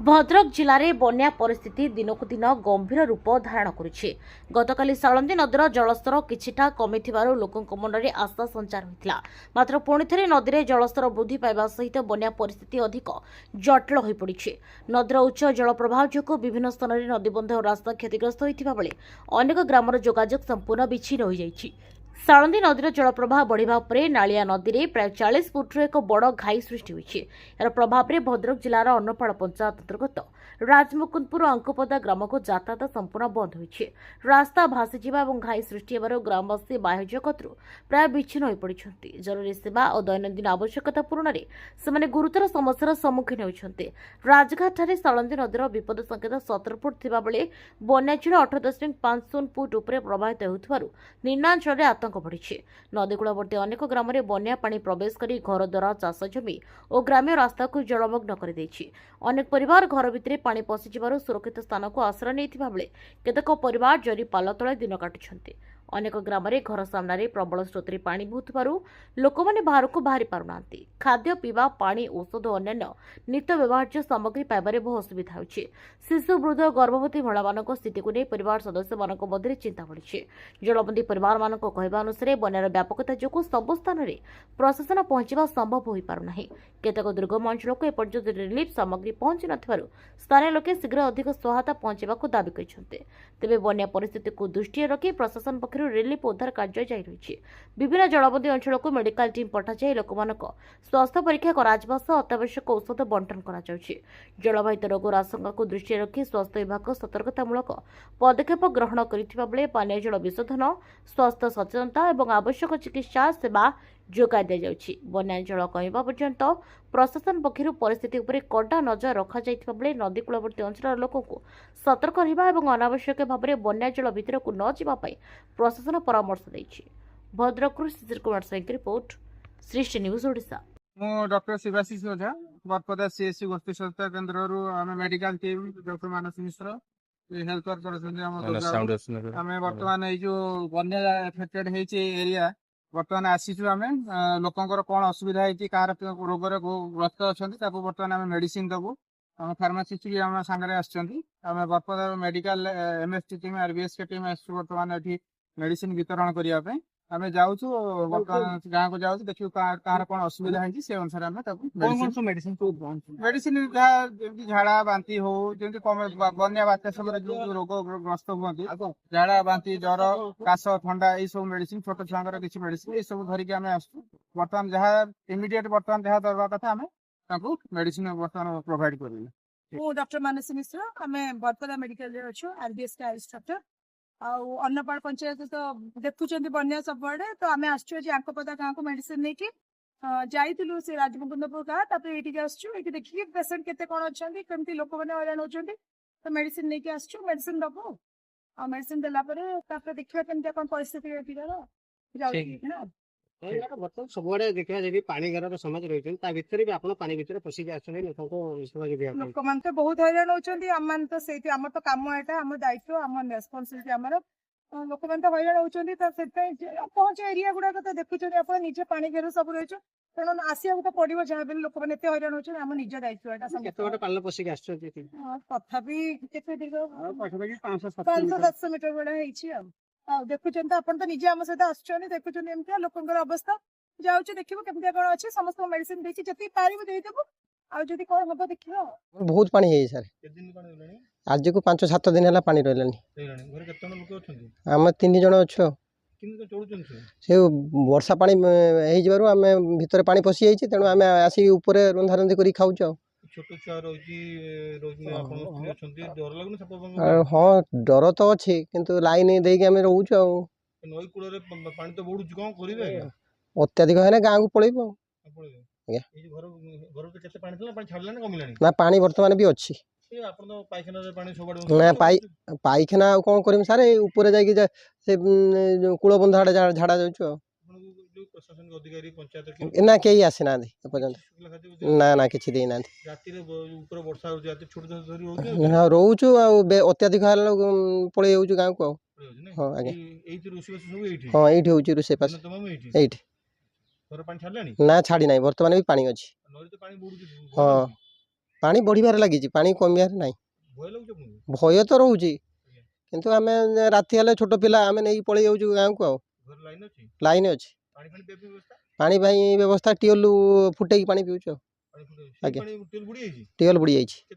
भद्रक जिले में बन्या परिस्थिति दिनकू दिन गंभीर रूप धारण करुछि। गतकाली सालंदी नदीर जलस्तर किछिटा कमी लोकों मन में आशा संचार होता। मात्र पुणी थे नदी में जलस्तर वृद्धि पाइबा सहित बन्या परिस्थिति अधिक जटिल हो पड़ी। नदीर उच्च जल प्रवाह जो विभिन्न स्थान में नदीबंध और रास्ता क्षतिग्रस्त होता बेले अनेक ग्रामर जोगाजोग संपूर्ण विच्छिन्न हो जाइछि। सालंदी नदीर जलप्रवाह बढ़िबा परे नालिया नदी में प्राय 40 फुट्र एक बड़ घाई सृष्टि होइछि। यार प्रभाव में भद्रक जिलार अन्नपाड़ पंचायत अंतर्गत राजमुकुंदपुर अंकपदा ग्राम को यातायात संपूर्ण बंद होइछि। रास्ता भासीजिबा और घाई सृष्टि हेबारु ग्रामवासी बाह्य जगतरू प्राय विच्छिन्न हो पड़िछन्ति। जरूरी सेवा और दैनंदिन आवश्यकता पूरण में सेमाने गुरुतर समस्यार सम्मुखीन होइछन्ति। राजघाट ठारे सालंदी नदीर विपद संकेत 17 फुट थिबा बेले बन्याजल 18.50 फुट उपरे प्रवाहित हेउथबारु निम्नांचल आतंक बढ़ी। नदीकूलवर्ती अनेक ग्राम में बन्या पानी प्रवेश कर घर द्वार चाष जमी और ग्राम्य रास्ता को जलमग्न कर देछि। अनेक परिवार घर भितर पानी पशिजिबारु सुरक्षित स्थान को आश्रय नेइथिबा बेले केतेक परिवार जरी पाल तले दिन काटुछन्ति। अनेक ग्राम में घर सामने प्रबल स्रोत पानी बहुतबारु लोक मैंने बाहर को बाहरी पारुनांती। खाद्य पीवा पानी औषध और अन्य नित्य व्यवहार्य सामग्री पाइबारे बहु असुविधा होछि। शिशु वृद्ध गर्भवती महिला स्थिति को नहीं परिवार सदस्य मध्य चिंता बढ़ी। जलबंदी परिवार मान कहवा अनुसार बन्यार व्यापकता जो सब स्थान में प्रशासन पहुंचा संभव हो पारना। केतक दुर्गम अंचल को एपर्यंत रिलीफ सामग्री पहुंची नथिबारु स्थानीय लोके शीघ्र अधिक सहायता पहुंचाइबा दाबी करिसेंते। तेबे बन्या परिस्थिति को दृष्टि रखी प्रशासन पक्षरु रिलीफ उद्धार कार्य जारी रही। विभिन्न जलबंदी अंचल को मेडिकल टीम पठाई लोकमानक स्वास्थ्य परीक्षा कराजिबा सह अत्यावश्यक औषध बंटन करा जाउछि। जलवाहित रोगर आशंका को दृष्टि रखी स्वास्थ्य विभाग सतर्कतामूलक पदक्षेप ग्रहण करिथिबा बेले पानीय जल विशोधन स्वास्थ्य सचेतनता और आवश्यक चिकित्सा सेवा जोगाई दिया जाउछि। बन्या जल कमिबा पर्यंत प्रशासन पक्षरु परिस्थिति उपरे कड़ा नजर रखा जाइथिबा बेले नदीकूलवर्ती अंचल लोकों को सतर्क रहिबा एवं अनावश्यक भाव में बन्या जल भितर को न जिबा पई प्रशासन परामर्श दैछि। भद्रकରୁ शिशिर कुमार सिंह रिपोर्ट, सृष्टि न्यूज ओडिशा। मु डॉक्टर शिवाशीष ओझा बरपदा सीएससी गोष्ठी स्वास्थ्य केन्द्र आम मेडिकल टीम डॉक्टर मानस मिश्र हेल्थ वर्कर आम बर्तमान जो बन्या एफेक्टेड एरिया बर्तमान आसीचु आम लोकंर कौन असुविधा है कार रोगर ग्रस्त अच्छा बर्तमान आम मेडिसिन दबू आम फार्मासीस्ट भी आम सांगे आम बरपदा मेडिकल एमएसटी टीम आरबीएस के टीम आस बर्तमान ये मेडिसिन वितरण करने आम जाऊँ बर्तमान गाँव को जाऊँ देखिए कहाँ कौन असुविधा है से अनुसार मेडिसिन झाड़ा बांती हो जमी बन्या बात्या समय जो रोग ग्रस्त हूँ झाड़ा बांती ज्वर काश ठंडा ये सब मेडिसिन छोट छुआ किसी मेडिसिन ये सब धरिकी आम आसू बर्तमान जहाँ इमिडिएट बर्तमान जहाँ दरकार कथा आम मेडिसिन बर्तमान प्रोवाइड कर डॉक्टर मानस मिश्र आम बरपदा मेडिकल अच्छु आरबीएस के इंस्ट्रक्टर अन्नपाड़ पंचायत तो देखुं बन्या सब तो आम आंकपदा गाँव को मेडिसिन नहीं कि जाइलु से राजमुकुंदपुर गाँव ये आसु देखिए पेसेंट केते कौन अच्छा कमी लोक मैंने हईराण होती तो मेडिसिन नहीं आसु मेडिसिन दबू आ मेडिसिन देला देखिए केमती कौन परिस्थिति बर्तमान सबुआड़े देखा जी पानी घर समाज रही भी आप पानी भितर पशिक लोक मान तो बहुत हईराण होती आम तो आम तो कम यहाँ आम दायित्व आम रेस्पॉन्सिबिलिटी आमर लोक मैंने तो हईराण होती पहुंच एरिया गुड़ाक तो देखुं आप निजे पानी घेर सब रही तेणु आसिया तो पड़ो जहाँ भी लोक मैंने हईराण होती आम निज दायित्व पाल पशिक तथापि 500-700 मीटर भाया देखुं आपन तो निजे आम सहित आसुँच देखुं लोकर अवस्था जाऊँ देखिए केमती कौन अच्छे समस्त मेडिसिन जी पारू देदेबू आदि कौन हम देखिए बहुत पानी है सर आज को 5-7 दिन है पानी रहा आम 3 जन अच्छु से वर्षा पानी आम भितर पानी पशि जाइए तेणु आम आसिक ऊपर रंधा रंधि कर खाऊ। हाँ डर तो अच्छी किंतु लाइन देके आम रोच अत्याधिक है ना गाँव को पलैब ना पानी बर्तमान भी अच्छी ना पाइखाना कौन कर सारे ऊपर जा कूल बंधा झाड़ा जाऊँ ना कहीं आसी ना ना ना कि देना रोचु अत्याधिक पलि जाऊँ गाँव को हाँ आज्ञा हाँ ये हूँ रोषे पास ये ना छाड़ी ना बर्तमान भी पानी अच्छी हाँ ପାଣି ବଢ଼ିବାରେ ଲାଗିଛି, ପାଣି କମିବାରେ ନାହିଁ। ଭୟ ତ ରହୁଛି, କିନ୍ତୁ ଆମେ ରାତି ହେଲେ ଛୋଟ ପିଲା ଆମେ ନେଇକି ପଳେଇ ଯାଉଛୁ ଗାଁକୁ। ଆଉ ଲାଇନ୍ ଅଛି, ପାଣି ପାଇଁ ବ୍ୟବସ୍ଥା ଟ୍ୟୁବୱେଲ୍ ଫୁଟେଇକି ପାଣି ପିଉଛୁ। ଆଜ୍ଞା, ଟ୍ୟୁବୱେଲ୍ ବୁଡ଼ି ଯାଇଛି।